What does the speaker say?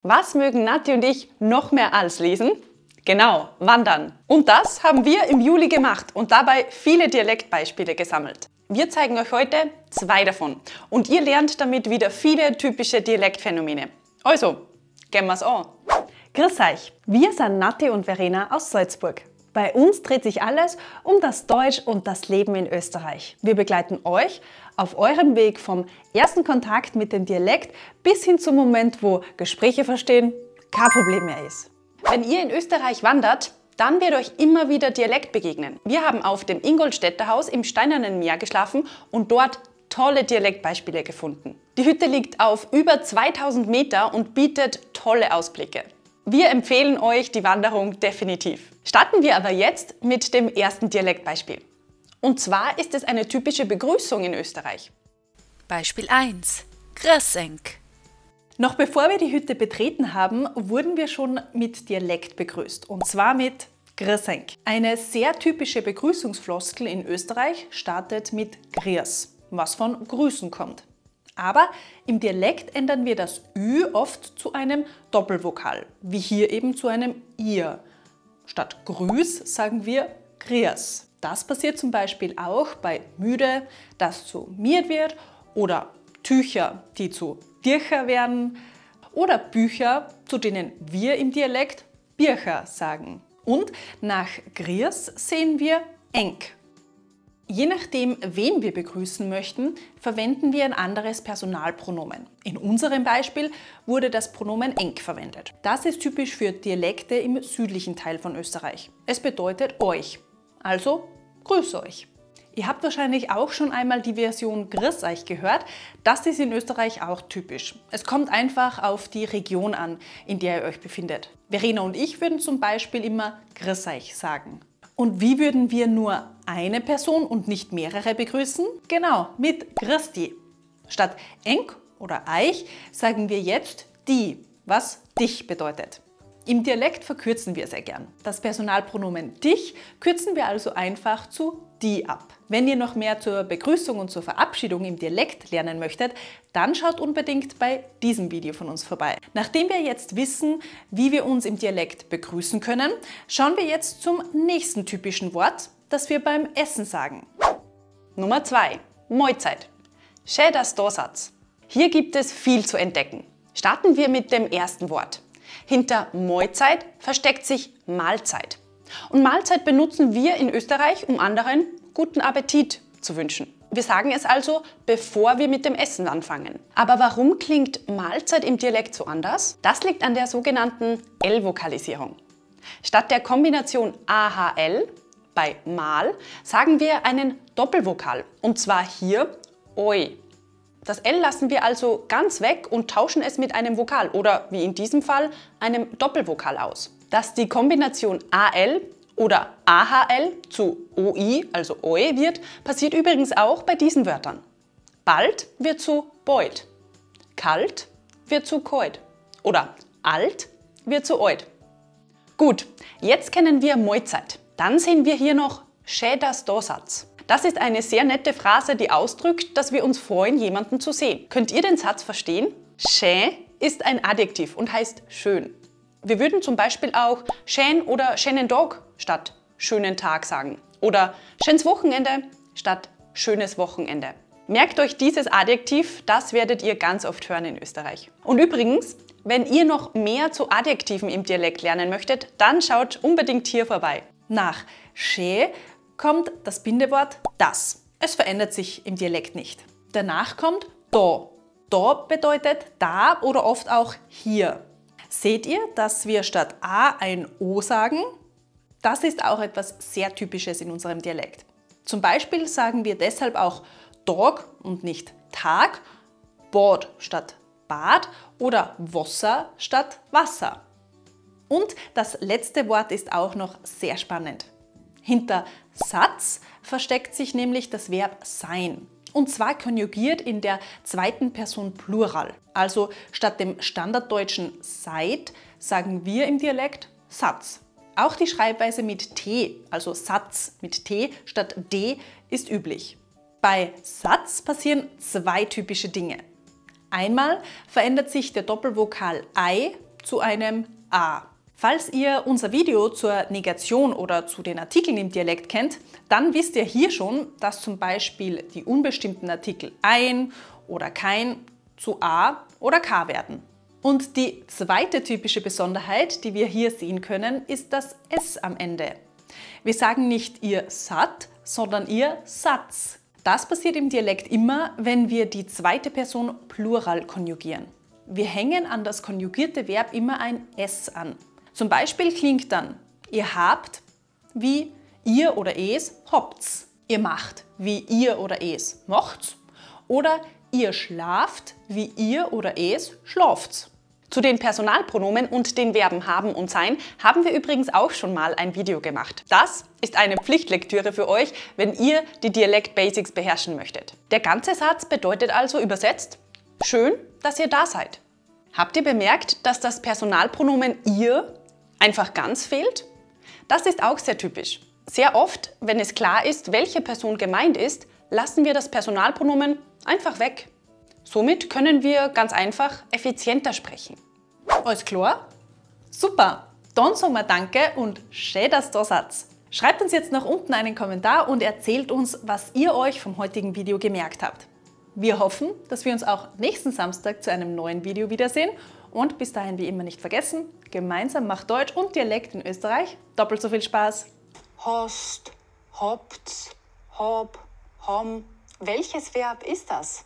Was mögen Nati und ich noch mehr als lesen? Genau, wandern. Und das haben wir im Juli gemacht und dabei viele Dialektbeispiele gesammelt. Wir zeigen euch heute 2 davon und ihr lernt damit wieder viele typische Dialektphänomene. Also, gehen wir's an. Grüß euch, wir sind Nati und Verena aus Salzburg. Bei uns dreht sich alles um das Deutsch und das Leben in Österreich. Wir begleiten euch auf eurem Weg vom ersten Kontakt mit dem Dialekt bis hin zum Moment, wo Gespräche verstehen kein Problem mehr ist. Wenn ihr in Österreich wandert, dann wird euch immer wieder Dialekt begegnen. Wir haben auf dem Ingolstädter Haus im Steinernen Meer geschlafen und dort tolle Dialektbeispiele gefunden. Die Hütte liegt auf über 2000 Meter und bietet tolle Ausblicke. Wir empfehlen euch die Wanderung definitiv. Starten wir aber jetzt mit dem ersten Dialektbeispiel. Und zwar ist es eine typische Begrüßung in Österreich. Beispiel 1. Grüß enk. Noch bevor wir die Hütte betreten haben, wurden wir schon mit Dialekt begrüßt. Und zwar mit Grüß enk. Eine sehr typische Begrüßungsfloskel in Österreich startet mit Grüß, was von Grüßen kommt. Aber im Dialekt ändern wir das Ü oft zu einem Doppelvokal, wie hier eben zu einem Ir. Statt Grüß sagen wir Grüß. Das passiert zum Beispiel auch bei müde, das zu miert wird, oder Tücher, die zu Tücher werden, oder Bücher, zu denen wir im Dialekt Bircher sagen. Und nach Grüß sehen wir enk. Je nachdem, wen wir begrüßen möchten, verwenden wir ein anderes Personalpronomen. In unserem Beispiel wurde das Pronomen enk verwendet. Das ist typisch für Dialekte im südlichen Teil von Österreich. Es bedeutet euch, also grüß euch. Ihr habt wahrscheinlich auch schon einmal die Version grüß euch gehört. Das ist in Österreich auch typisch. Es kommt einfach auf die Region an, in der ihr euch befindet. Verena und ich würden zum Beispiel immer grüß euch sagen. Und wie würden wir nur eine Person und nicht mehrere begrüßen? Genau, mit Christi. Statt enk oder eich sagen wir jetzt die, was dich bedeutet. Im Dialekt verkürzen wir sehr gern. Das Personalpronomen dich kürzen wir also einfach zu die ab. Wenn ihr noch mehr zur Begrüßung und zur Verabschiedung im Dialekt lernen möchtet, dann schaut unbedingt bei diesem Video von uns vorbei. Nachdem wir jetzt wissen, wie wir uns im Dialekt begrüßen können, schauen wir jetzt zum nächsten typischen Wort, das wir beim Essen sagen. Nummer 2. Mahlzeit. Schön, dass du da seid. Hier gibt es viel zu entdecken. Starten wir mit dem ersten Wort. Hinter Mahlzeit versteckt sich Mahlzeit. Und Mahlzeit benutzen wir in Österreich, um anderen guten Appetit zu wünschen. Wir sagen es also, bevor wir mit dem Essen anfangen. Aber warum klingt Mahlzeit im Dialekt so anders? Das liegt an der sogenannten L-Vokalisierung. Statt der Kombination AHL bei Mahl sagen wir einen Doppelvokal, und zwar hier oi. Das L lassen wir also ganz weg und tauschen es mit einem Vokal oder, wie in diesem Fall, einem Doppelvokal aus. Dass die Kombination AL oder AHL zu OI, also OE wird, passiert übrigens auch bei diesen Wörtern. Bald wird zu beut, kalt wird zu kalt oder alt wird zu alt. Gut, jetzt kennen wir Mahlzeit. Dann sehen wir hier noch schön, dass du da seid. Das ist eine sehr nette Phrase, die ausdrückt, dass wir uns freuen, jemanden zu sehen. Könnt ihr den Satz verstehen? Schön ist ein Adjektiv und heißt schön. Wir würden zum Beispiel auch schön oder schönen Tag statt schönen Tag sagen. Oder schönes Wochenende statt schönes Wochenende. Merkt euch dieses Adjektiv, das werdet ihr ganz oft hören in Österreich. Und übrigens, wenn ihr noch mehr zu Adjektiven im Dialekt lernen möchtet, dann schaut unbedingt hier vorbei. Nach schön kommt das Bindewort das. Es verändert sich im Dialekt nicht. Danach kommt da. Da bedeutet da oder oft auch hier. Seht ihr, dass wir statt A ein O sagen? Das ist auch etwas sehr Typisches in unserem Dialekt. Zum Beispiel sagen wir deshalb auch Tag und nicht Tag, Bad statt Bad oder Wasser statt Wasser. Und das letzte Wort ist auch noch sehr spannend. Hinter Satz versteckt sich nämlich das Verb sein. Und zwar konjugiert in der zweiten Person Plural. Also statt dem standarddeutschen seid sagen wir im Dialekt Satz. Auch die Schreibweise mit T, also Satz mit T statt D, ist üblich. Bei Satz passieren 2 typische Dinge. Einmal verändert sich der Doppelvokal ei zu einem A. Falls ihr unser Video zur Negation oder zu den Artikeln im Dialekt kennt, dann wisst ihr hier schon, dass zum Beispiel die unbestimmten Artikel ein oder kein zu A oder K werden. Und die zweite typische Besonderheit, die wir hier sehen können, ist das S am Ende. Wir sagen nicht ihr Sat, sondern ihr Satz. Das passiert im Dialekt immer, wenn wir die zweite Person Plural konjugieren. Wir hängen an das konjugierte Verb immer ein S an. Zum Beispiel klingt dann, ihr habt wie ihr oder es habt's. Ihr macht wie ihr oder es macht's. Oder ihr schlaft wie ihr oder es schlaft's. Zu den Personalpronomen und den Verben haben und sein haben wir übrigens auch schon mal ein Video gemacht. Das ist eine Pflichtlektüre für euch, wenn ihr die Dialekt-Basics beherrschen möchtet. Der ganze Satz bedeutet also übersetzt, schön, dass ihr da seid. Habt ihr bemerkt, dass das Personalpronomen ihr einfach ganz fehlt? Das ist auch sehr typisch. Sehr oft, wenn es klar ist, welche Person gemeint ist, lassen wir das Personalpronomen einfach weg. Somit können wir ganz einfach effizienter sprechen. Alles klar? Super! Dann sagen wir Danke und schön, dass ihr da seid. Schreibt uns jetzt nach unten einen Kommentar und erzählt uns, was ihr euch vom heutigen Video gemerkt habt. Wir hoffen, dass wir uns auch nächsten Samstag zu einem neuen Video wiedersehen und bis dahin wie immer nicht vergessen, gemeinsam macht Deutsch und Dialekt in Österreich doppelt so viel Spaß. Hast, habt's, hab, ham. Welches Verb ist das?